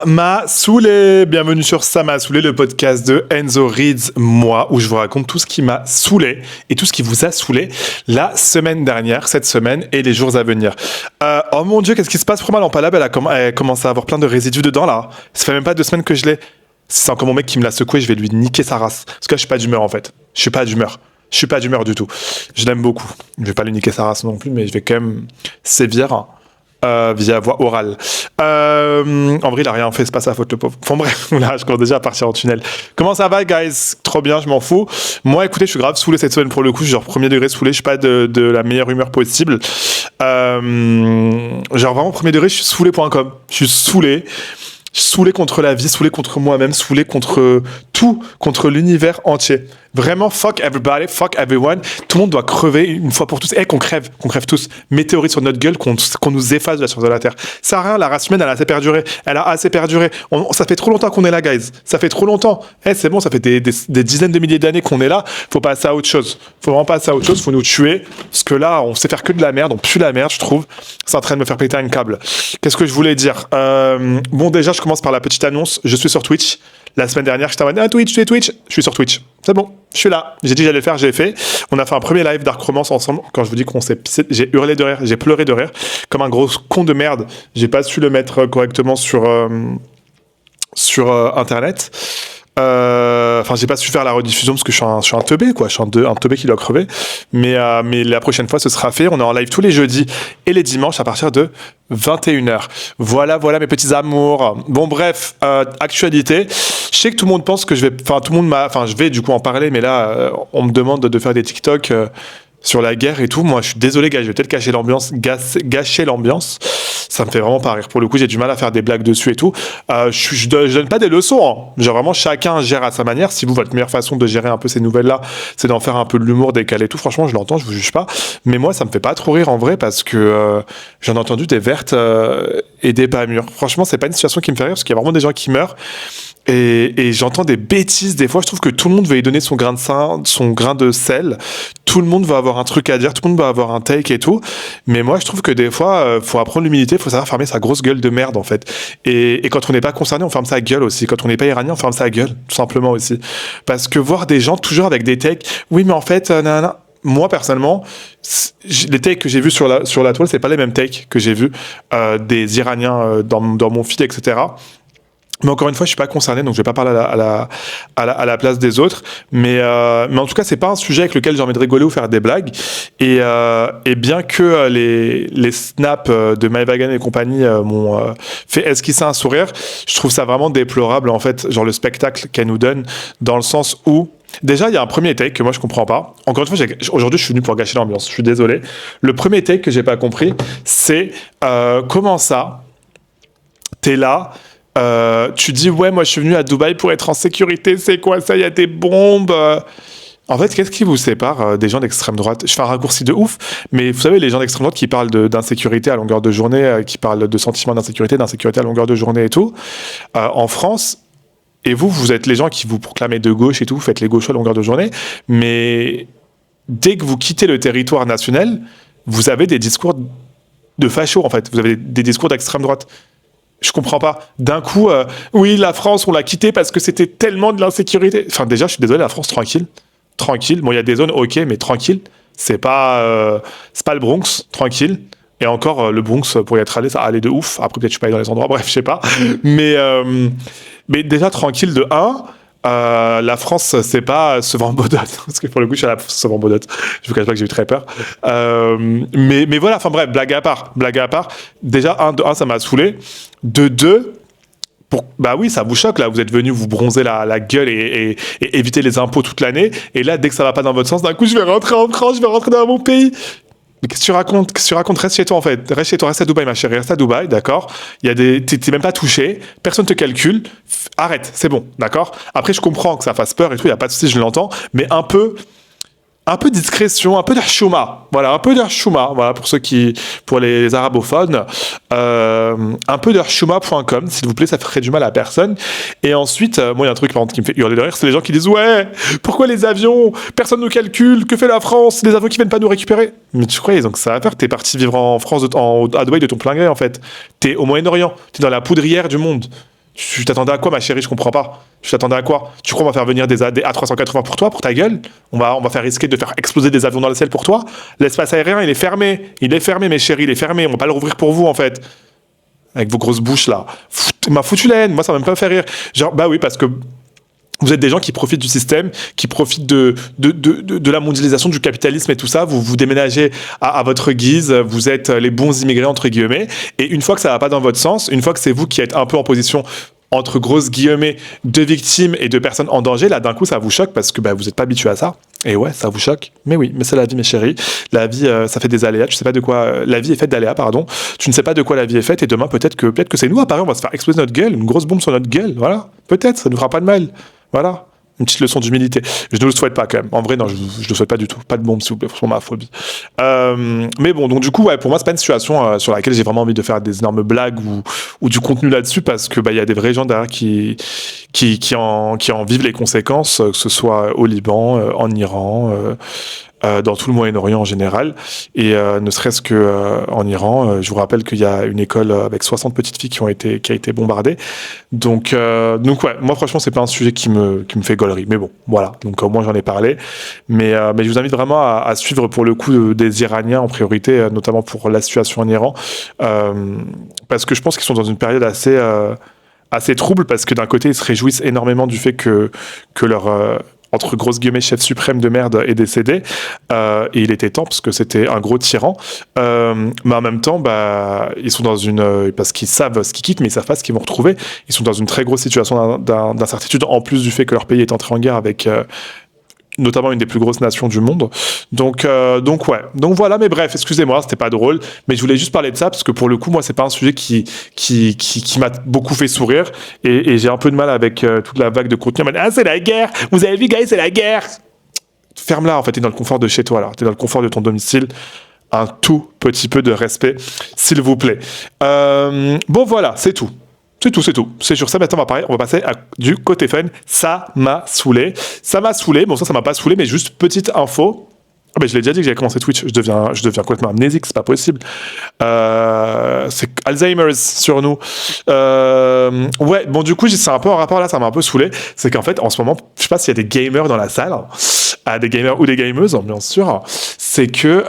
M'a saoulé. Bienvenue sur Ça m'a saoulé, le podcast de Enzo Reads, moi, où je vous raconte tout ce qui m'a saoulé et tout ce qui vous a saoulé la semaine dernière, cette semaine et les jours à venir. Oh mon Dieu, qu'est-ce qui se passe? Pourquoi ma lampe à lave, elle commence à avoir plein de résidus dedans là. Ça fait même pas 2 semaines que je l'ai. Si c'est encore mon mec qui me l'a secoué, je vais lui niquer sa race. Parce que là, je suis pas d'humeur en fait. Je suis pas d'humeur du tout. Je l'aime beaucoup. Je vais pas lui niquer sa race non plus, mais je vais quand même sévir. Via voie orale. En vrai, il a rien fait, c'est pas sa faute, le pauvre. Enfin bref, là, je commence déjà à partir en tunnel. Comment ça va, guys? Trop bien, je m'en fous. Moi, écoutez, je suis grave saoulé cette semaine pour le coup. Je suis genre premier degré saoulé, je suis pas de la meilleure humeur possible. Genre vraiment premier degré, je suis saoulé.com. Je suis saoulé. Saoulé contre la vie, saoulé contre moi-même, saoulé contre tout, contre l'univers entier. Vraiment, fuck everybody, fuck everyone. Tout le monde doit crever une fois pour tous. Et qu'on crève tous. Météorite sur notre gueule, qu'on nous efface de la surface de la Terre. Ça sert à rien, la race humaine, elle a assez perduré. Ça fait trop longtemps qu'on est là, guys. Ça fait trop longtemps. C'est bon, ça fait des dizaines de milliers d'années qu'on est là. Faut passer à autre chose. Faut vraiment passer à autre chose, faut nous tuer. Parce que là, on sait faire que de la merde, on pue la merde, je trouve. C'est en train de me faire péter un câble. Qu'est-ce que je voulais dire? Bon, déjà, je commence par la petite annonce. Je suis sur Twitch. La semaine dernière, je t'ai envoyé Twitch. Je suis sur Twitch. C'est bon, je suis là. J'ai dit que j'allais le faire, j'ai fait. On a fait un premier live Dark Romance ensemble. Quand je vous dis qu'on s'est pissé, j'ai hurlé de rire, j'ai pleuré de rire. Comme un gros con de merde. J'ai pas su le mettre correctement sur Internet. Enfin, j'ai pas su faire la rediffusion parce que je suis un teubé, quoi. Je suis un teubé qui doit crever. Mais la prochaine fois, ce sera fait. On est en live tous les jeudis et les dimanches à partir de 21h. Voilà, mes petits amours. Bon, bref, actualité. Je sais que tout le monde pense que je vais du coup en parler, mais là, on me demande de faire des TikTok sur la guerre et tout. Moi, je suis désolé, gars, je vais peut-être gâcher l'ambiance. Ça me fait vraiment pas rire. Pour le coup, j'ai du mal à faire des blagues dessus et tout. Je donne pas des leçons. Hein. Genre vraiment, chacun gère à sa manière. Si vous, votre meilleure façon de gérer un peu ces nouvelles-là, c'est d'en faire un peu de l'humour décalé et tout. Franchement, je l'entends, je vous juge pas. Mais moi, ça me fait pas trop rire en vrai parce que j'en ai entendu des vertes et des pas mûres. Franchement, c'est pas une situation qui me fait rire parce qu'il y a vraiment des gens qui meurent. Et j'entends des bêtises des fois. Je trouve que tout le monde veut y donner son grain de sel. Tout le monde va avoir un truc à dire, tout le monde va avoir un take et tout. Mais moi, je trouve que des fois, faut apprendre l'humilité, faut savoir fermer sa grosse gueule de merde en fait. Et quand on n'est pas concerné, on ferme sa gueule aussi. Quand on n'est pas iranien, on ferme sa gueule, tout simplement aussi. Parce que voir des gens toujours avec des takes, oui, mais en fait, nanana. Moi personnellement, les takes que j'ai vus sur la toile, c'est pas les mêmes takes que j'ai vus des Iraniens dans mon feed, etc. Mais encore une fois, je suis pas concerné, donc je vais pas parler à la place des autres. Mais en tout cas, c'est pas un sujet avec lequel j'ai envie de rigoler ou faire des blagues. Et bien que les snaps de Maëvagan et compagnie m'ont fait esquisser un sourire, je trouve ça vraiment déplorable en fait, genre le spectacle qu'elle nous donne, dans le sens où déjà, il y a un premier take que moi je comprends pas. Encore une fois, aujourd'hui, je suis venu pour gâcher l'ambiance. Je suis désolé. Le premier take que j'ai pas compris, c'est comment ça, t'es là. Tu dis ouais, moi je suis venu à Dubaï pour être en sécurité, c'est quoi ça, il y a des bombes. En fait, qu'est-ce qui vous sépare des gens d'extrême droite? Je fais un raccourci de ouf, mais vous savez, les gens d'extrême droite qui parlent d'insécurité à longueur de journée, qui parlent de sentiments d'insécurité à longueur de journée et tout, en France, et vous êtes les gens qui vous proclamez de gauche et tout, vous faites les gauchos à longueur de journée, mais dès que vous quittez le territoire national, vous avez des discours de fachos en fait, vous avez des discours d'extrême droite. Je comprends pas. D'un coup, oui, la France, on l'a quittée parce que c'était tellement de l'insécurité. Enfin, déjà, je suis désolé, la France, tranquille. Bon, il y a des zones, ok, mais tranquille. C'est pas le Bronx, tranquille. Et encore, le Bronx, pour y être allé, ça allait de ouf. Après, peut-être je suis pas allé dans les endroits, bref, je sais pas. Mais déjà, tranquille de 1. La France, c'est pas se vend bodotte. Parce que pour le coup, je suis à la France se vend bodotte. Je vous cache pas que j'ai eu très peur. Mais voilà, enfin bref, blague à part. Déjà, de 1, ça m'a saoulé. De 2, bah oui, ça vous choque, là. Vous êtes venu vous bronzer la gueule et éviter les impôts toute l'année. Et là, dès que ça va pas dans votre sens, d'un coup, je vais rentrer en France, je vais rentrer dans mon pays. Mais qu'est-ce que tu racontes? Reste chez toi, en fait. Reste chez toi, reste à Dubaï, ma chérie. Reste à Dubaï, d'accord? T'es même pas touché. Personne te calcule. Arrête, c'est bon, d'accord? Après, je comprends que ça fasse peur et tout. Il y a pas de souci, je l'entends. Mais un peu de discrétion, un peu d'archouma. Voilà, un peu d'archouma. Voilà, pour les arabophones. Un peu d'archouma.com, s'il vous plaît, ça ferait du mal à personne. Et ensuite, moi, il y a un truc, par exemple, qui me fait hurler de rire, c'est les gens qui disent, ouais, pourquoi les avions? Personne nous calcule. Que fait la France? Les avions qui viennent pas nous récupérer? Mais tu crois, ils ont que ça à faire. T'es parti vivre en France, à Dubaï de ton plein gré, en fait. T'es au Moyen-Orient. T'es dans la poudrière du monde. Tu t'attendais à quoi, ma chérie? Je comprends pas. Tu t'attendais à quoi? Tu crois qu'on va faire venir des A380 pour toi, pour ta gueule? On va faire risquer de faire exploser des avions dans le ciel pour toi? L'espace aérien, il est fermé. Il est fermé, mes chéris, il est fermé. On va pas le rouvrir pour vous, en fait. Avec vos grosses bouches, là. M'a foutu la haine. Moi, ça m'a même pas fait rire. Genre, bah oui, parce que vous êtes des gens qui profitent du système, qui profitent de la mondialisation, du capitalisme et tout ça. Vous déménagez à votre guise, vous êtes les bons immigrés, entre guillemets. Et une fois que ça va pas dans votre sens, une fois que c'est vous qui êtes un peu en position, entre grosses guillemets, de victimes et de personnes en danger, là, d'un coup, ça vous choque parce que bah, vous n'êtes pas habitué à ça. Et ouais, ça vous choque. Mais oui, mais c'est la vie, mes chéris. La vie, ça fait des aléas. Tu sais pas de quoi. La vie est faite d'aléas, pardon. Tu ne sais pas de quoi la vie est faite. Et demain, peut-être que c'est nous, à Paris, on va se faire exploser notre gueule, une grosse bombe sur notre gueule. Voilà. Peut-être, ça ne nous fera pas de mal. Voilà. Une petite leçon d'humilité. Je ne le souhaite pas quand même. En vrai, non, je ne le souhaite pas du tout. Pas de bombe, s'il vous plaît, pour ma phobie. Mais bon, donc du coup, ouais, pour moi, c'est pas une situation sur laquelle j'ai vraiment envie de faire des énormes blagues ou du contenu là-dessus parce que bah il y a des vrais gens derrière qui en vivent les conséquences, que ce soit au Liban, en Iran. Dans tout le Moyen-Orient en général. Et ne serait-ce que en Iran, je vous rappelle qu'il y a une école avec 60 petites filles qui a été bombardée. Donc ouais, moi franchement, c'est pas un sujet qui me fait gaulerie. Mais bon, voilà. Donc au moins j'en ai parlé. Mais je vous invite vraiment à suivre pour le coup des Iraniens en priorité, notamment pour la situation en Iran, parce que je pense qu'ils sont dans une période assez trouble parce que d'un côté ils se réjouissent énormément du fait que leur entre grosses guillemets chef suprême de merde est décédé et il était temps parce que c'était un gros tyran, mais en même temps bah ils sont dans une parce qu'ils savent ce qu'ils quittent mais ils savent pas ce qu'ils vont retrouver, ils sont dans une très grosse situation d'incertitude en plus du fait que leur pays est entré en guerre avec notamment une des plus grosses nations du monde. Donc ouais. Donc voilà, mais bref, excusez-moi, c'était pas drôle, mais je voulais juste parler de ça parce que pour le coup, moi, c'est pas un sujet qui m'a beaucoup fait sourire et j'ai un peu de mal avec toute la vague de contenu. Ah, c'est la guerre! Vous avez vu, guys, c'est la guerre! Ferme-la, en fait, t'es dans le confort de chez toi, là. T'es dans le confort de ton domicile. Un tout petit peu de respect, s'il vous plaît. Bon, voilà, c'est tout. C'est tout. C'est sur ça, maintenant on va passer du côté fun. Ça m'a saoulé. Bon, ça m'a pas saoulé, mais juste petite info. Ah ben, je l'ai déjà dit que j'avais commencé Twitch. Je deviens complètement amnésique, c'est pas possible. C'est Alzheimer's sur nous. Ouais, bon, du coup, c'est un peu en rapport là, ça m'a un peu saoulé. C'est qu'en fait, en ce moment, je sais pas s'il y a des gamers dans la salle, des gamers ou des gameuses, bien sûr. C'est que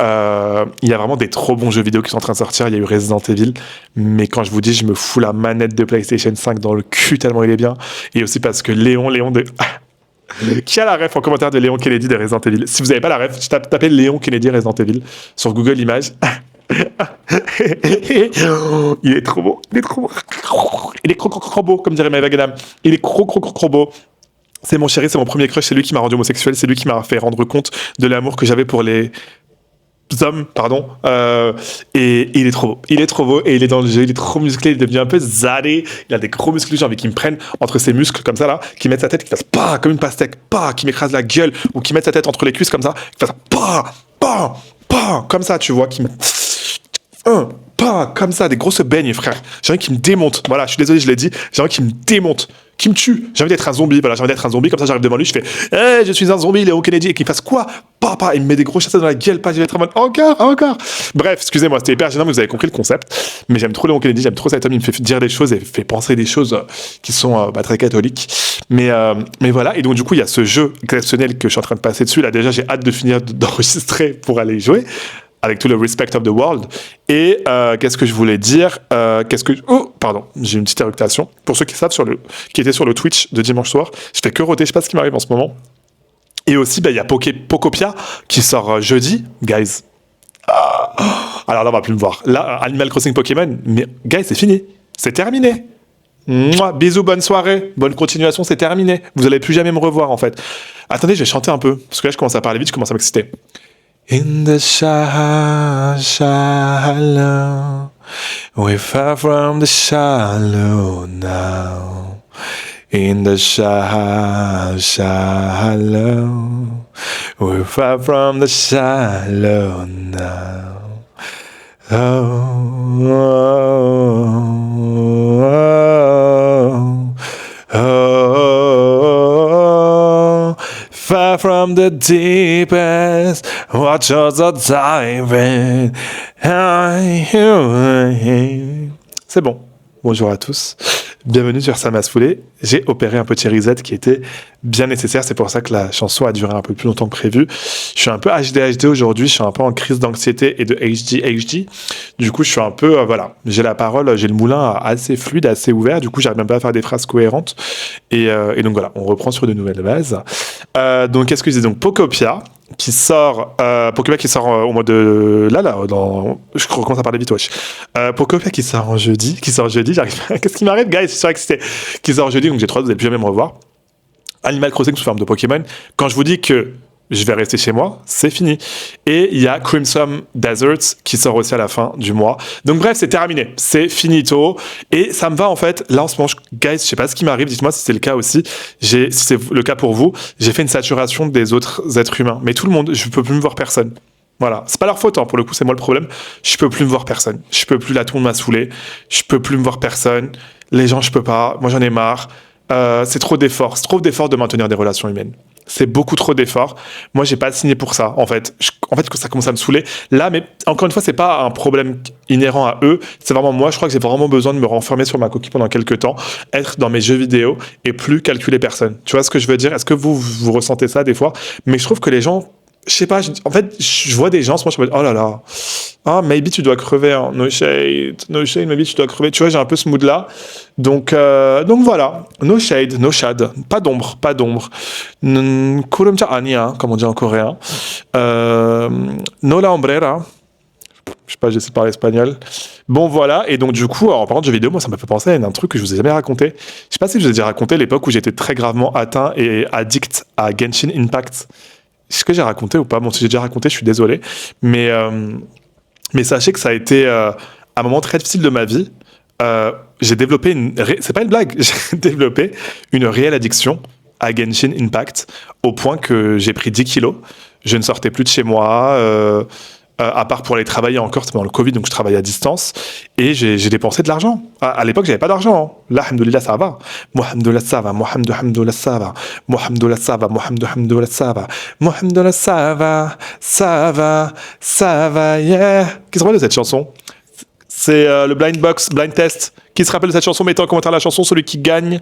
il y a vraiment des trop bons jeux vidéo qui sont en train de sortir. Il y a eu Resident Evil, mais quand je vous dis, je me fous la manette de PlayStation 5 dans le cul tellement il est bien. Et aussi parce que Léon de qui a la ref en commentaire de Léon Kennedy de Resident Evil? Si vous n'avez pas la ref, tapez Léon Kennedy Resident Evil sur Google Images. Il est trop beau. Il est trop beau, comme dirait Maëva Gadam. Il est trop beau. C'est mon chéri, c'est mon premier crush, c'est lui qui m'a rendu homosexuel, c'est lui qui m'a fait rendre compte de l'amour que j'avais pour les hommes, pardon, et il est trop beau, et il est dans le jeu, il est trop musclé, il devient un peu zadé, il a des gros muscles, j'ai envie qu'il me prenne entre ses muscles comme ça là, qu'il mette sa tête, qu'il fasse pas comme une pastèque, pas, qu'il m'écrase la gueule, ou qu'il mette sa tête entre les cuisses comme ça, qu'il fasse pas, comme ça, tu vois, qu'il me... pas comme ça, des grosses beignes, frère. J'ai envie qu'il me démonte. Voilà, je suis désolé, je l'ai dit. J'ai envie qu'il me démonte, qu'il me tue. J'ai envie d'être un zombie. Voilà, j'ai envie d'être un zombie. Comme ça, j'arrive devant lui, je fais hey, je suis un zombie, Léon Kennedy. Et qu'il fasse quoi? Papa, il me met des gros chasseurs dans la gueule. Pas, je vais être en mode encore. Bref, excusez-moi, c'était hyper gênant, mais vous avez compris le concept. Mais j'aime trop Léon Kennedy, j'aime trop cet homme. Il me fait dire des choses et fait penser des choses qui sont très catholiques. Mais voilà. Et donc, du coup, il y a ce jeu exceptionnel que je suis en train de passer dessus. Là, déjà, j'ai hâte de finir d'enregistrer pour aller jouer, avec tout le respect of the world. Et qu'est-ce que je voulais dire Oh, pardon, j'ai une petite éructation. Pour ceux qui savent, qui étaient sur le Twitch de dimanche soir, je fais que roter, je sais pas ce qui m'arrive en ce moment. Et aussi, il y a Pokopia qui sort jeudi, guys. Alors là, on va plus me voir. Là, Animal Crossing Pokémon, mais guys, c'est fini. C'est terminé. Mouah, bisous, bonne soirée, bonne continuation, c'est terminé. Vous allez plus jamais me revoir, en fait. Attendez, je vais chanter un peu, parce que là, je commence à parler vite, je commence à m'exciter. In the shallow, we're far from the shallow now. In the shallow, we're far from the shallow now. Far from the deepest waters of diving. C'est bon. Bonjour à tous. bienvenue sur Ça m'a saoulé. J'ai opéré un petit reset qui était bien nécessaire. C'est pour ça que la chanson a duré un peu plus longtemps que prévu. Je suis un peu HD aujourd'hui. Je suis un peu en crise d'anxiété et de HD. Du coup, je suis un peu, voilà. J'ai la parole, j'ai le moulin assez fluide, assez ouvert. Du coup, j'arrive même pas à faire des phrases cohérentes. Et donc voilà, on reprend sur de nouvelles bases. Donc, qu'est-ce que je disais? Donc, Pocopia qui sort au mois de je recommence à parler vite, wesh. Pocopia qui sort jeudi, j'arrive qu'est-ce qui m'arrive, guys? Je suis surexcité. Qui sort jeudi, donc j'ai trop hâte, vous allez plus jamais me revoir. Animal Crossing sous forme de Pokémon. Quand je vous dis que je vais rester chez moi, c'est fini. Et il y a Crimson Deserts qui sort aussi à la fin du mois. Donc bref, c'est terminé. C'est finito. Et ça me va en fait. Là en ce moment, guys, je sais pas ce qui m'arrive. Dites-moi si c'est le cas aussi. Si c'est le cas pour vous, j'ai fait une saturation des autres êtres humains. Mais tout le monde, je peux plus me voir personne. Voilà, c'est pas leur faute, hein. Pour le coup, c'est moi le problème. Je peux plus me voir personne. Je peux plus, là, tout le monde m'a saoulé. Je peux plus me voir personne. Les gens, je peux pas. Moi, j'en ai marre. C'est trop d'efforts. C'est trop d'efforts de maintenir des relations humaines. C'est beaucoup trop d'efforts. Moi, j'ai pas signé pour ça, en fait. Que ça commence à me saouler. Là, mais encore une fois, c'est pas un problème inhérent à eux. C'est vraiment moi. Je crois que j'ai vraiment besoin de me renfermer sur ma coquille pendant quelques temps, être dans mes jeux vidéo et plus calculer personne. Tu vois ce que je veux dire? Est-ce que vous ressentez ça des fois? Mais je trouve que les gens, je sais pas, en fait, je vois des gens, moi, je me dis, oh là là, ah, maybe tu dois crever, hein. No shade, maybe tu dois crever. Tu vois, j'ai un peu ce mood-là. Donc voilà, no shade, no shade, pas d'ombre. Kurumcha ania, comme on dit en coréen. No la ombrera. Je sais pas, j'essaie de parler espagnol. Bon, voilà. Et donc, du coup, alors, par contre, jeux vidéo, moi, ça m'a fait penser à un truc que je vous ai jamais raconté. Je sais pas si je vous ai déjà raconté l'époque où j'étais très gravement atteint et addict à Genshin Impact. Est-ce que j'ai raconté ou pas? Bon, si j'ai déjà raconté, je suis désolé. Mais sachez que ça a été un moment très difficile de ma vie. J'ai développé c'est pas une blague, j'ai développé une réelle addiction à Genshin Impact au point que j'ai pris 10 kilos. Je ne sortais plus de chez moi, à part pour aller travailler encore, c'était pendant le Covid, donc je travaillais à distance. Et j'ai dépensé de l'argent. À l'époque, j'avais pas d'argent. Hein. Là, alhamdoulilah, ça va. Mohamdoulilah, ça va. Mohamdoulilah, ça va. Mohamdoulilah, ça va. Mohamdoulilah, ça va. Mohamdoulilah, ça va. Ça va. Ça va, yeah. Qui se rappelle de cette chanson? C'est le blind box, blind test. Qui se rappelle de cette chanson? Mettez en commentaire la chanson, celui qui gagne.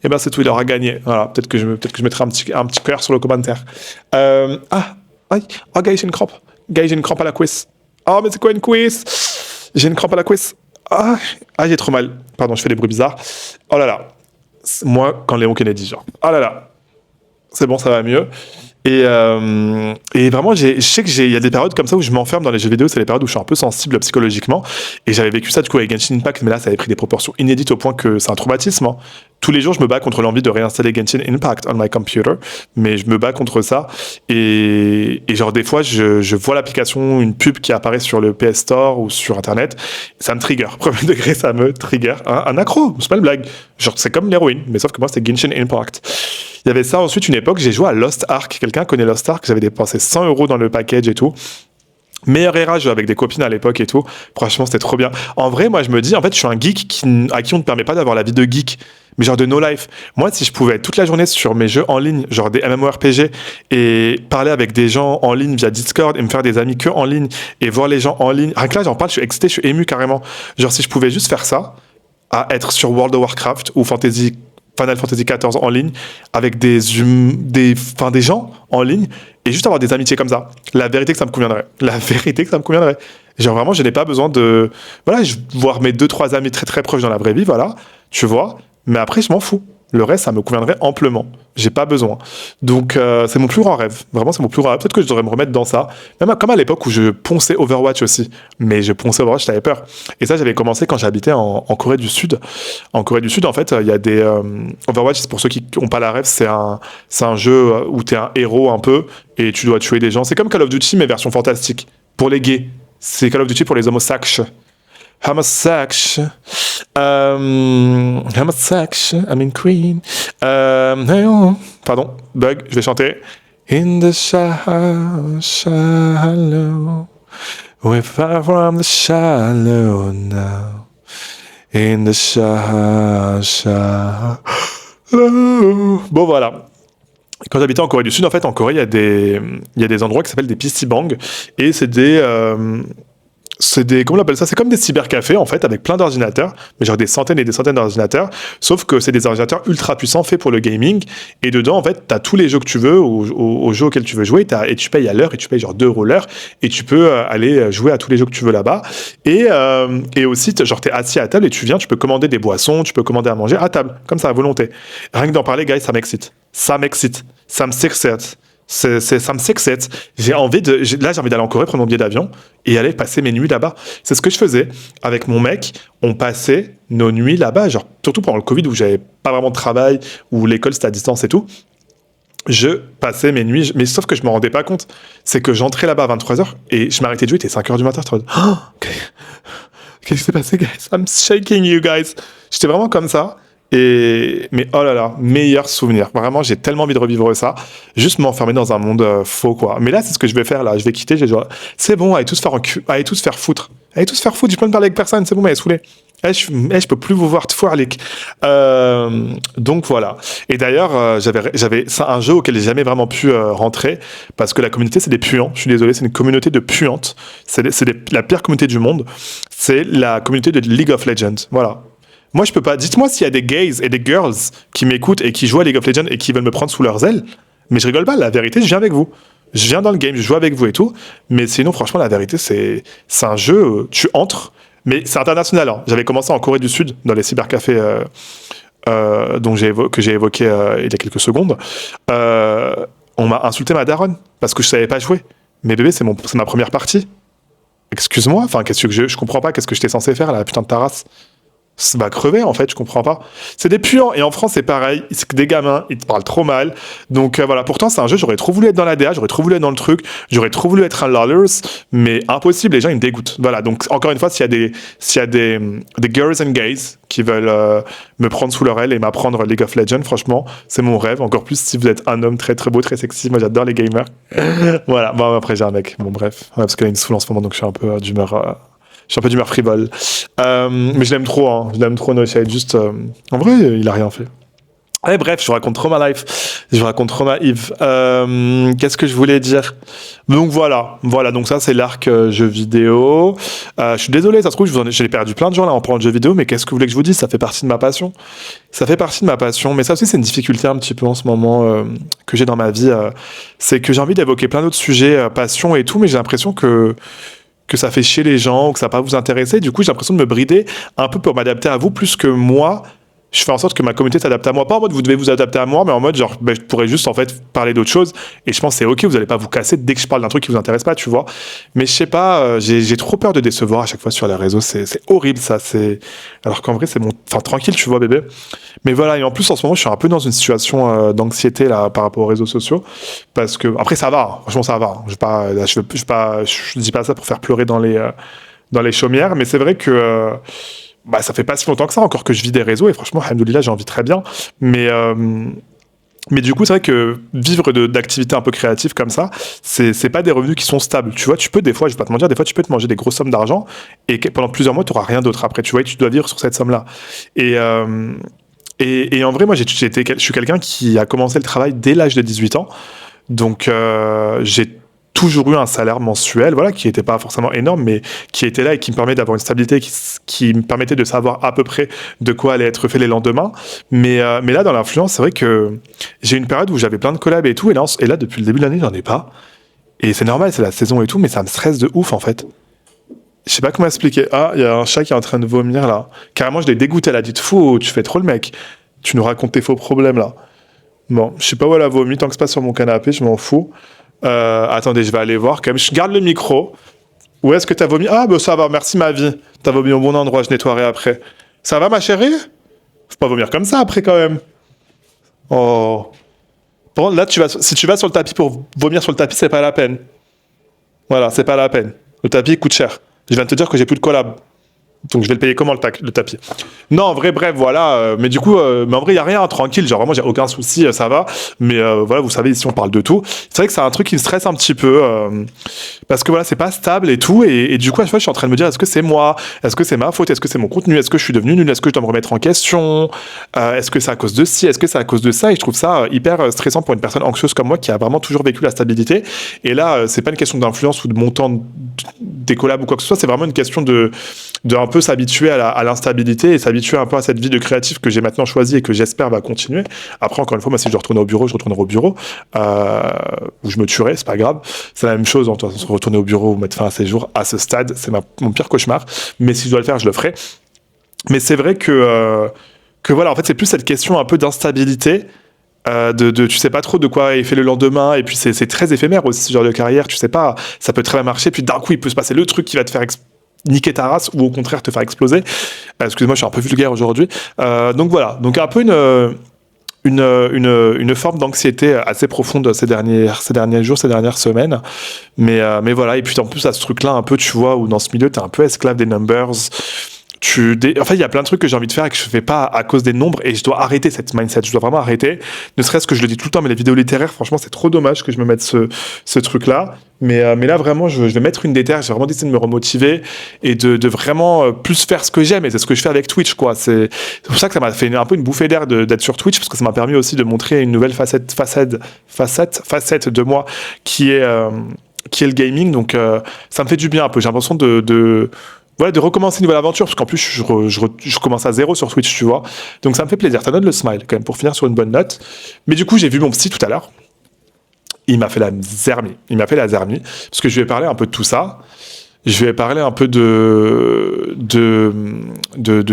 Eh ben, c'est tout, il aura gagné. Voilà, peut-être que je mettrai un petit cœur sur le commentaire. Gage une crampe. Gage une crampe à la cuisse. Oh, mais c'est quoi une cuisse? J'ai une crampe à la cuisse. J'ai trop mal. Pardon, je fais des bruits bizarres. Oh là là. Moi, quand Léon Kennedy, genre. Oh là là. C'est bon, ça va mieux. Et vraiment, je sais qu'il y a des périodes comme ça où je m'enferme dans les jeux vidéo, c'est les périodes où je suis un peu sensible psychologiquement. Et j'avais vécu ça du coup avec Genshin Impact, mais là, ça avait pris des proportions inédites au point que c'est un traumatisme. Hein. Tous les jours, je me bats contre l'envie de réinstaller Genshin Impact on my computer, mais je me bats contre ça. Et genre, des fois, je vois l'application, une pub qui apparaît sur le PS Store ou sur Internet, ça me trigger. Premier degré, ça me trigger. Un accro, c'est pas une blague. Genre, c'est comme l'héroïne, mais sauf que moi, c'était Genshin Impact. Il y avait ça ensuite, une époque, j'ai joué à Lost Ark. Quelqu'un connaît Lost Ark? J'avais dépensé 100 € dans le package et tout. Meilleur era, je jouais avec des copines à l'époque et tout. Franchement, c'était trop bien. En vrai, moi, je me dis, en fait, je suis un geek à qui on ne permet pas d'avoir la vie de geek, mais genre de no life. Moi, si je pouvais être toute la journée sur mes jeux en ligne, genre des MMORPG, et parler avec des gens en ligne via Discord et me faire des amis que en ligne et voir les gens en ligne. Rien que là, j'en parle, je suis excité, je suis ému carrément. Genre, si je pouvais juste faire ça, à être sur World of Warcraft ou Final Fantasy XIV en ligne, avec des gens en ligne, et juste avoir des amitiés comme ça. La vérité que ça me conviendrait. Genre vraiment, je n'ai pas besoin de... Voilà, voir mes 2-3 amis très très proches dans la vraie vie, voilà, tu vois, mais après, je m'en fous. Le reste, ça me conviendrait amplement. J'ai pas besoin. Donc, c'est mon plus grand rêve. Vraiment, c'est mon plus grand rêve. Peut-être que je devrais me remettre dans ça. Même comme à l'époque où je ponçais Overwatch aussi. Mais je ponçais Overwatch, j'avais peur. Et ça, j'avais commencé quand j'habitais en Corée du Sud. En Corée du Sud, en fait, il y a des... Overwatch, c'est pour ceux qui n'ont pas la rêve, c'est un jeu où t'es un héros un peu et tu dois tuer des gens. C'est comme Call of Duty, mais version fantastique. Pour les gays. C'est Call of Duty pour les homosexuels. Homosexual, I mean queen. Pardon, bug, je vais chanter. In the shallow, we're far from the shallow now. In the shallow. Bon, voilà. Quand j'habitais en Corée du Sud, en fait, en Corée, il y a des endroits qui s'appellent des PC Bang. Et c'est des comment on appelle ça? C'est comme des cybercafés, en fait, avec plein d'ordinateurs, mais genre des centaines et des centaines d'ordinateurs, sauf que c'est des ordinateurs ultra puissants faits pour le gaming, et dedans, en fait, t'as tous les jeux que tu veux, aux jeux auxquels tu veux jouer, et tu payes à l'heure, et tu payes genre 2 € l'heure, et tu peux aller jouer à tous les jeux que tu veux là-bas, et aussi, genre, t'es assis à table, et tu viens, tu peux commander des boissons, tu peux commander à manger à table, comme ça, à volonté. Rien que d'en parler, guys, ça m'excite. Ça m'excite. Ça me s'excite. Ça me s'excite. J'ai envie d'aller en Corée prendre mon billet d'avion et aller passer mes nuits là-bas. C'est ce que je faisais avec mon mec. On passait nos nuits là-bas, genre surtout pendant le Covid où j'avais pas vraiment de travail, où l'école c'était à distance et tout. Je passais mes nuits, mais sauf que je me rendais pas compte. C'est que j'entrais là-bas à 23h et je m'arrêtais de jouer, il était 5h du matin. Qu'est-ce qui s'est passé, guys? I'm shaking you guys. J'étais vraiment comme ça. Mais oh là là, meilleur souvenir. Vraiment, j'ai tellement envie de revivre ça. Juste m'enfermer dans un monde faux, quoi. Mais là, c'est ce que je vais faire, là. Je vais quitter, c'est bon, allez tous faire foutre. Allez tous faire foutre, j'ai pas de parler avec personne, c'est bon, mais saoulé. Je peux plus vous voir de foire, les... donc voilà. Et d'ailleurs, c'est un jeu auquel j'ai jamais vraiment pu rentrer, parce que la communauté, c'est des puants. Je suis désolé, c'est une communauté de puantes. La pire communauté du monde. C'est la communauté de League of Legends. Voilà. Moi, je peux pas. Dites-moi s'il y a des gays et des girls qui m'écoutent et qui jouent à League of Legends et qui veulent me prendre sous leurs ailes. Mais je rigole pas, la vérité, je viens avec vous. Je viens dans le game, je joue avec vous et tout. Mais sinon, franchement, la vérité, c'est un jeu, tu entres, mais c'est international. Hein. J'avais commencé en Corée du Sud, dans les cybercafés que j'ai évoqué il y a quelques secondes. On m'a insulté ma daronne parce que je savais pas jouer. Mais bébé, c'est ma première partie. Excuse-moi, enfin, qu'est-ce que je comprends pas, qu'est-ce que j'étais censé faire, la putain de ta race? Va crever en fait, je comprends pas. C'est des puants et en France c'est pareil, c'est que des gamins, ils te parlent trop mal. Donc voilà, pourtant c'est un jeu, j'aurais trop voulu être dans la DA, j'aurais trop voulu être dans le truc, j'aurais trop voulu être un lawlers, mais impossible, les gens ils me dégoûtent. Voilà, donc encore une fois, s'il y a des girls and gays qui veulent me prendre sous leur aile et m'apprendre League of Legends, franchement, c'est mon rêve. Encore plus si vous êtes un homme très très beau, très sexy, moi j'adore les gamers. Voilà, bon après j'ai un mec, bon bref, parce qu'il y a une saoule en ce moment donc je suis un peu d'humeur... Je suis un peu d'humeur frivole. Mais je l'aime trop, hein. Je l'aime trop, No Shade. Juste, en vrai, il a rien fait. Et bref, je vous raconte trop ma life. Je vous raconte trop ma Yves. Qu'est-ce que je voulais dire? Donc voilà. Donc ça, c'est l'arc jeu vidéo. Je suis désolé, ça se trouve, j'ai perdu plein de gens là en parlant de jeux vidéo, mais qu'est-ce que vous voulez que je vous dise? Ça fait partie de ma passion. Ça fait partie de ma passion. Mais ça aussi, c'est une difficulté un petit peu en ce moment que j'ai dans ma vie. C'est que j'ai envie d'évoquer plein d'autres sujets, passion et tout, mais j'ai l'impression que ça fait chier les gens, que ça va pas vous intéresser. Du coup, j'ai l'impression de me brider un peu pour m'adapter à vous, plus que moi, je fais en sorte que ma communauté s'adapte à moi. Pas en mode vous devez vous adapter à moi, mais en mode genre, je pourrais juste en fait parler d'autre chose. Et je pense que c'est ok, vous allez pas vous casser dès que je parle d'un truc qui vous intéresse pas, tu vois. Mais je sais pas, j'ai trop peur de décevoir à chaque fois sur les réseaux. C'est horrible ça. Alors qu'en vrai, c'est bon. Enfin, tranquille, tu vois, bébé. Mais voilà, et en plus, en ce moment, je suis un peu dans une situation d'anxiété là par rapport aux réseaux sociaux. Parce que, après, ça va, hein. Franchement, ça va. Je dis pas ça pour faire pleurer dans les chaumières, mais c'est vrai que. Ça fait pas si longtemps que ça encore que je vis des réseaux et franchement, alhamdoulilah, j'en vis très bien. Mais du coup, c'est vrai que vivre d'activités un peu créatives comme ça, c'est pas des revenus qui sont stables. Tu vois, tu peux des fois, je vais pas te mentir, des fois tu peux te manger des grosses sommes d'argent et pendant plusieurs mois, tu auras rien d'autre après. Tu vois, et tu dois vivre sur cette somme-là. Et en vrai, moi, je suis quelqu'un qui a commencé le travail dès l'âge de 18 ans. Donc, j'ai toujours eu un salaire mensuel, voilà, qui n'était pas forcément énorme, mais qui était là et qui me permet d'avoir une stabilité, qui me permettait de savoir à peu près de quoi allait être fait les lendemains. Mais là, dans l'influence, c'est vrai que j'ai une période où j'avais plein de collabs et tout, et là depuis le début de l'année, j'en ai pas. Et c'est normal, c'est la saison et tout, mais ça me stresse de ouf, en fait. Je sais pas comment expliquer. Ah, il y a un chat qui est en train de vomir, là. Carrément, je l'ai dégoûté, elle a dit « Fou, tu fais trop le mec. Tu nous racontes tes faux problèmes, là. » Bon, je sais pas où elle a vomi, tant que c'est pas sur mon canapé, je m'en fous. Attendez, je vais aller voir quand même. Je garde le micro. Où est-ce que t'as vomi? Ah, ça va, merci ma vie. T'as vomi au bon endroit, je nettoierai après. Ça va, ma chérie? Faut pas vomir comme ça après quand même. Oh. Bon, là, si tu vas sur le tapis pour vomir sur le tapis, c'est pas la peine. Voilà, c'est pas la peine. Le tapis coûte cher. Je viens de te dire que j'ai plus de collab. Donc je vais le payer comment le tapis? Non, en vrai, bref, voilà. Mais du coup, mais en vrai, il n'y a rien, tranquille. Genre, vraiment, j'ai aucun souci, ça va. Mais voilà, vous savez, ici, on parle de tout. C'est vrai que c'est un truc qui me stresse un petit peu. Parce que voilà, c'est pas stable et tout. Et du coup, à chaque fois, je suis en train de me dire, est-ce que c'est moi? Est-ce que c'est ma faute? Est-ce que c'est mon contenu? Est-ce que je suis devenu nul? Est-ce que je dois me remettre en question? Est-ce que c'est à cause de ci? Est-ce que c'est à cause de ça? Et je trouve ça hyper stressant pour une personne anxieuse comme moi qui a vraiment toujours vécu la stabilité. Et là, c'est pas une question d'influence ou de montant des collabs ou quoi que ce soit. C'est vraiment une question de un peu s'habituer à l'instabilité et s'habituer un peu à cette vie de créatif que j'ai maintenant choisie et que j'espère va continuer. Après, encore une fois, moi, si je dois retourner au bureau, je retournerai au bureau, où je me tuerai, c'est pas grave. C'est la même chose, en retourner au bureau ou mettre fin à ces jours. À ce stade, c'est mon pire cauchemar. Mais si je dois le faire, je le ferai. Mais c'est vrai que voilà, en fait, c'est plus cette question un peu d'instabilité. Tu sais pas trop de quoi est fait le lendemain, et puis c'est très éphémère aussi ce genre de carrière, tu sais pas, ça peut très bien marcher, puis d'un coup il peut se passer le truc qui va te faire niquer ta race ou au contraire te faire exploser. Excusez-moi, je suis un peu vulgaire aujourd'hui. Donc voilà, donc un peu une forme d'anxiété assez profonde ces derniers jours, ces dernières semaines. Mais voilà, et puis en plus à ce truc-là un peu, tu vois, où dans ce milieu t'es un peu esclave des numbers. En fait, il y a plein de trucs que j'ai envie de faire et que je fais pas à cause des nombres, et je dois arrêter cette mindset. Je dois vraiment arrêter. Ne serait-ce que je le dis tout le temps, mais les vidéos littéraires, franchement, c'est trop dommage que je me mette ce truc-là. Mais là, vraiment, je vais mettre une déterre. J'ai vraiment décidé de me remotiver et de vraiment plus faire ce que j'aime. Et c'est ce que je fais avec Twitch, quoi. C'est pour ça que ça m'a fait un peu une bouffée d'air d'être sur Twitch, parce que ça m'a permis aussi de montrer une nouvelle facette de moi qui est le gaming. Donc, ça me fait du bien un peu. J'ai l'impression voilà, de recommencer une nouvelle aventure, parce qu'en plus, je commence à zéro sur Twitch, tu vois. Donc, ça me fait plaisir. Ça donne le smile, quand même, pour finir sur une bonne note. Mais du coup, j'ai vu mon psy tout à l'heure. Il m'a fait la zermie. Parce que je lui ai parlé un peu de tout ça. Je lui ai parlé un peu de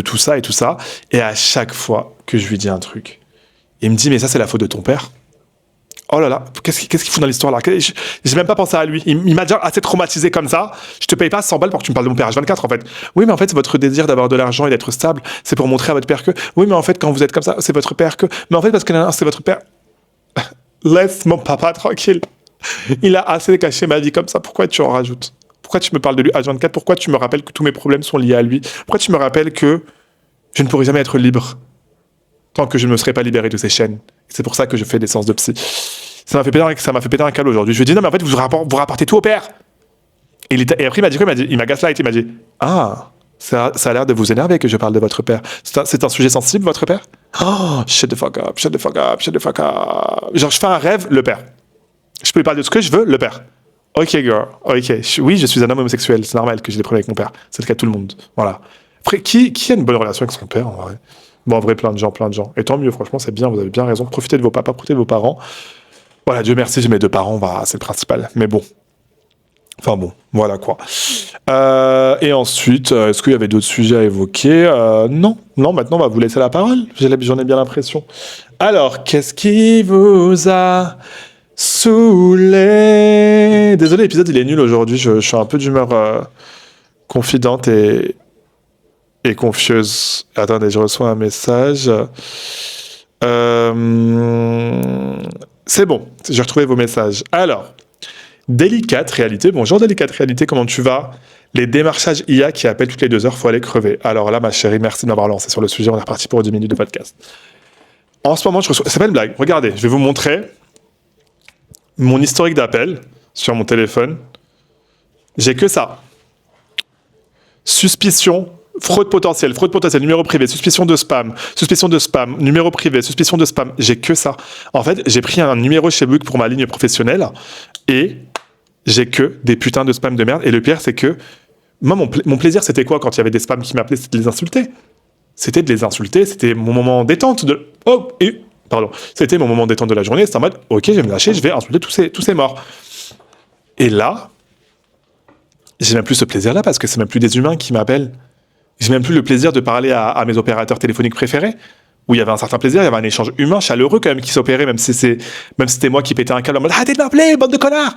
tout ça et tout ça. Et à chaque fois que je lui dis un truc, il me dit, mais ça, c'est la faute de ton père. Oh là là, qu'est-ce qu'il fout dans l'histoire là? J'ai même pas pensé à lui. Il m'a déjà assez traumatisé comme ça. Je te paye pas 100 balles pour que tu me parles de mon père H24 en fait. Oui, mais en fait, c'est votre désir d'avoir de l'argent et d'être stable. C'est pour montrer à votre père que. Oui, mais en fait, quand vous êtes comme ça, c'est votre père que. Mais en fait, parce que c'est votre père. Laisse mon papa tranquille. Il a assez caché ma vie comme ça. Pourquoi tu en rajoutes? Pourquoi tu me parles de lui H24? Pourquoi tu me rappelles que tous mes problèmes sont liés à lui? Pourquoi tu me rappelles que je ne pourrai jamais être libre tant que je ne me serai pas libéré de ces chaînes? C'est pour ça que je fais des séances de psy. Ça m'a fait péter un câble aujourd'hui. Je lui ai dit, non, mais en fait, vous rapportez tout au père. Et après, il m'a dit quoi? Il m'a gaslight. Il m'a dit, ah, ça a l'air de vous énerver que je parle de votre père. C'est un sujet sensible, votre père? Oh, shut the fuck up. Genre, je fais un rêve, le père. Je peux lui parler de ce que je veux, le père. Ok, girl. Ok. Oui, je suis un homme homosexuel. C'est normal que j'ai des problèmes avec mon père. C'est le cas de tout le monde. Voilà. Après, qui a une bonne relation avec son père, en vrai? Bon, en vrai, plein de gens. Et tant mieux, franchement, c'est bien, vous avez bien raison. Profitez de vos papas, profitez de vos parents. Voilà, Dieu merci, j'ai mes deux parents, c'est le principal. Mais bon. Enfin bon, voilà quoi. Et ensuite, est-ce qu'il y avait d'autres sujets à évoquer? Non, maintenant on va vous laisser la parole. J'en ai bien l'impression. Alors, qu'est-ce qui vous a saoulé? Désolé, l'épisode il est nul aujourd'hui. Je suis un peu d'humeur confidente et confieuse. Attendez, je reçois un message. C'est bon, j'ai retrouvé vos messages. Alors, Délicate Réalité. Bonjour Délicate Réalité, comment tu vas? Les démarchages IA qui appellent toutes les 2 heures, faut aller crever. Alors là, ma chérie, merci de m'avoir lancé sur le sujet. On est reparti pour 10 minutes de podcast. En ce moment, je reçois... C'est pas une blague. Regardez, je vais vous montrer mon historique d'appel sur mon téléphone. J'ai que ça. Suspicion. Fraude potentielle, numéro privé, suspicion de spam, numéro privé, suspicion de spam. J'ai que ça. En fait, j'ai pris un numéro chez Bouygues pour ma ligne professionnelle et j'ai que des putains de spam de merde. Et le pire, c'est que moi, mon plaisir, c'était quoi quand il y avait des spams qui m'appelaient? C'était de les insulter. C'était mon moment détente de... C'était mon moment détente de la journée. C'était en mode, ok, je vais me lâcher, je vais insulter tous ces morts. Et là, j'ai même plus ce plaisir-là parce que c'est même plus des humains qui m'appellent. J'ai même plus le plaisir de parler à mes opérateurs téléphoniques préférés, où il y avait un certain plaisir, il y avait un échange humain, chaleureux quand même qui s'opérait, même si c'était moi qui pétais un câble en mode « Arrêtez de m'appeler, bande de connards !»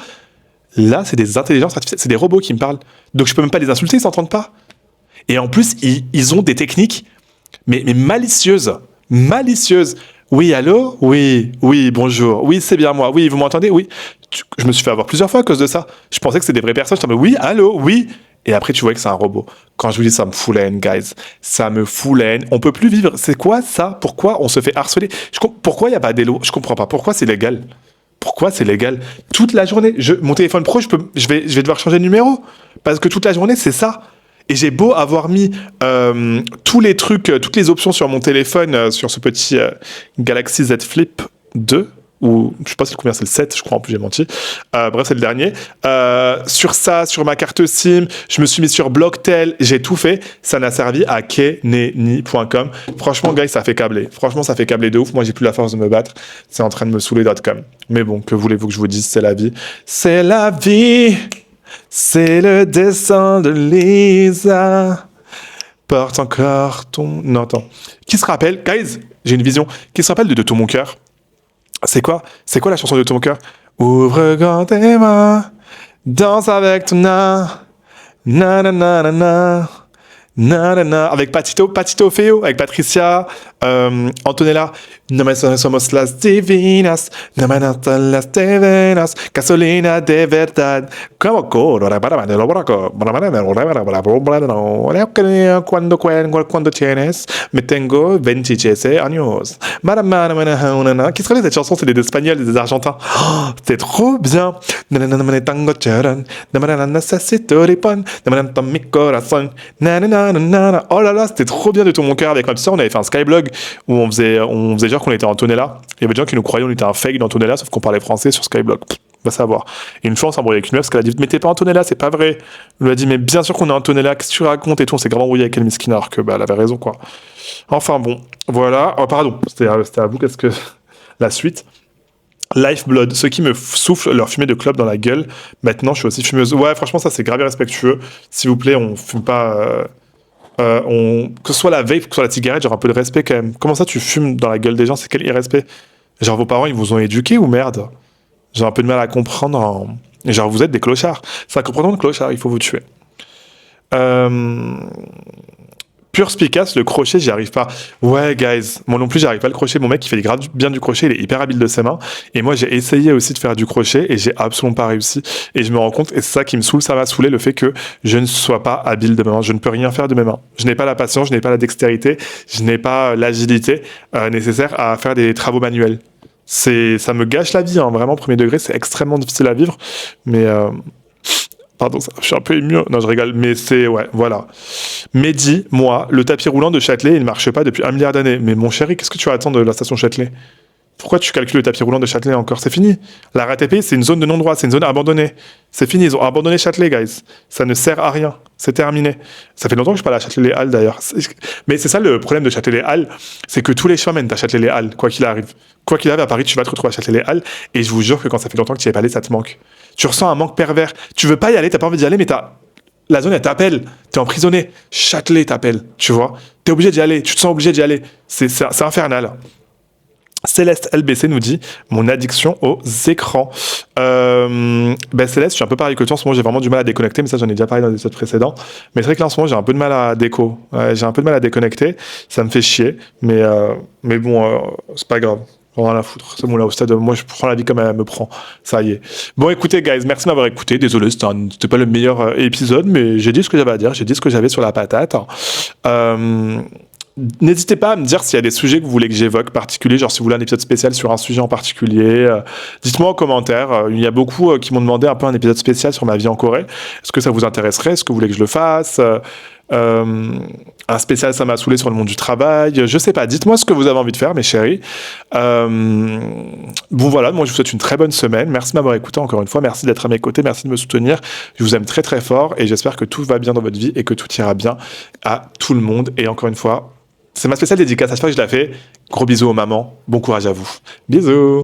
Là, c'est des intelligences artificielles, c'est des robots qui me parlent. Donc je peux même pas les insulter, ils s'entendent pas. Et en plus, ils ont des techniques, mais malicieuses. Oui, allô? Oui, bonjour. Oui, c'est bien moi. Oui, vous m'entendez? Oui. Je me suis fait avoir plusieurs fois à cause de ça. Je pensais que c'était des vraies personnes. Je me disais, oui, allô? Oui. Et après, tu vois que c'est un robot. Quand je vous dis ça me fout la haine, guys. Ça me fout la haine. On peut plus vivre. C'est quoi ça? Pourquoi on se fait harceler? Pourquoi il n'y a pas des lois? Je comprends pas. Pourquoi c'est légal? Toute la journée. Mon téléphone pro, je vais devoir changer de numéro. Parce que toute la journée, c'est ça. Et j'ai beau avoir mis tous les trucs, toutes les options sur mon téléphone, sur ce petit Galaxy Z Flip 2 ou je sais pas c'est combien, c'est le 7, je crois, en plus j'ai menti. Bref, c'est le dernier. Sur ça, sur ma carte SIM, je me suis mis sur Blocktel, j'ai tout fait. Ça n'a servi à keneni.com. Franchement, guys, ça fait câbler. Franchement, ça fait câbler de ouf. Moi, j'ai plus la force de me battre. C'est en train de me saouler.com. Mais bon, que voulez-vous que je vous dise, c'est la vie. C'est la vie. C'est le dessin de Lisa. Porte encore ton... Non, attends. Qui se rappelle, guys, j'ai une vision. Qui se rappelle de tout mon cœur? C'est quoi la chanson de tout mon cœur? Ouvre grand tes mains, danse avec ton art. Na na na na na. Na, na, na, avec Patito Feo, avec Patricia, Antonella, no me somos las divinas, no me las divinas, gasolina de verdad, como coro, cuando tienes, me tengo 27 años. Qui se connaît cette chanson? C'est des Espagnols, des Argentins. Oh, c'est trop bien. Oh là là, c'était trop bien de tout mon cœur. Avec ma soeur, on avait fait un Skyblog où on faisait genre qu'on était Antonella. Il y avait des gens qui nous croyaient on était un fake d'Antonella, sauf qu'on parlait français sur Skyblog. Va savoir. Et une fois, on s'est embrouillé avec une meuf parce qu'elle a dit mais t'es pas Antonella, c'est pas vrai. On lui a dit mais bien sûr qu'on est Antonella, qu'est-ce que tu racontes et tout. On s'est grave embrouillé avec elle miskine alors que elle avait raison quoi. Enfin bon, voilà. Oh, pardon, c'était à vous. Qu'est-ce que la suite? Lifeblood, ceux qui me soufflent leur fumée de clope dans la gueule. Maintenant, je suis aussi fumeuse. Ouais, franchement, ça c'est grave respectueux. S'il vous plaît, on fume pas. Que ce soit la vape, que ce soit la cigarette, genre un peu de respect quand même. Comment ça, tu fumes dans la gueule des gens? C'est quel irrespect? Genre vos parents, ils vous ont éduqué ou merde? J'ai un peu de mal à comprendre. Genre vous êtes des clochards. C'est un comportement de clochard, il faut vous tuer. Pure Spicace, le crochet, j'y arrive pas. Ouais, guys, moi non plus, j'arrive pas à le crochet. Mon mec, il fait grave bien du crochet, il est hyper habile de ses mains. Et moi, j'ai essayé aussi de faire du crochet et j'ai absolument pas réussi. Et je me rends compte, et c'est ça qui me saoule, ça m'a saoulé, le fait que je ne sois pas habile de mes mains. Je ne peux rien faire de mes mains. Je n'ai pas la patience, je n'ai pas la dextérité, je n'ai pas l'agilité nécessaire à faire des travaux manuels. Ça me gâche la vie, hein. Vraiment, premier degré, c'est extrêmement difficile à vivre. Mais... Pardon, je suis un peu ému. Non, je rigole, mais c'est... Ouais, voilà. Mehdi, moi, le tapis roulant de Châtelet, il ne marche pas depuis 1 milliard d'années. Mais mon chéri, qu'est-ce que tu attends de la station Châtelet? Pourquoi tu calcules le tapis roulant de Châtelet encore? C'est fini. La RATP, c'est une zone de non-droit, c'est une zone abandonnée. C'est fini, ils ont abandonné Châtelet, guys. Ça ne sert à rien. C'est terminé. Ça fait longtemps que je parle à Châtelet-les-Halles, d'ailleurs. Mais c'est ça le problème de Châtelet-les-Halles, c'est que tous les chemins mènent à Châtelet-les-Halles, quoi qu'il arrive. Quoi qu'il arrive, à Paris, tu vas te retrouver à Châtelet-les-Halles, et je vous jure que quand ça fait longtemps que tu y es pas allé, ça te manque. Tu ressens un manque pervers. Tu veux pas y aller, t'as pas envie d'y aller, mais la zone, elle t'appelle. T'es emprisonné. Châtelet t'appelle, tu vois. T'es obligé d'y aller. Tu te sens obligé d'y aller. C'est infernal. Céleste LBC nous dit mon addiction aux écrans. Céleste, je suis un peu pareil que toi. En ce moment, j'ai vraiment du mal à déconnecter, mais ça, j'en ai déjà parlé dans des épisodes précédents. Mais c'est vrai que là, en ce moment, j'ai un peu de mal à déco. J'ai un peu de mal à déconnecter. Ça me fait chier. Mais bon, c'est pas grave. Rien à foutre. C'est bon, là, au stade, moi, je prends la vie comme elle me prend. Ça y est. Bon, écoutez, guys, merci de m'avoir écouté. Désolé, c'était pas le meilleur épisode, mais j'ai dit ce que j'avais à dire. J'ai dit ce que j'avais sur la patate. N'hésitez pas à me dire s'il y a des sujets que vous voulez que j'évoque particuliers, genre si vous voulez un épisode spécial sur un sujet en particulier. Dites-moi en commentaire. Il y a beaucoup qui m'ont demandé un peu un épisode spécial sur ma vie en Corée. Est-ce que ça vous intéresserait? Est-ce que vous voulez que je le fasse? Un spécial ça m'a saoulé sur le monde du travail, je sais pas, dites-moi ce que vous avez envie de faire mes chéris. Bon voilà, moi je vous souhaite une très bonne semaine, merci de m'avoir écouté encore une fois, merci d'être à mes côtés, merci de me soutenir, je vous aime très très fort et j'espère que tout va bien dans votre vie et que tout ira bien à tout le monde. Et encore une fois, c'est ma spéciale dédicace, j'espère que je la fais. Gros bisous aux mamans, bon courage à vous, bisous.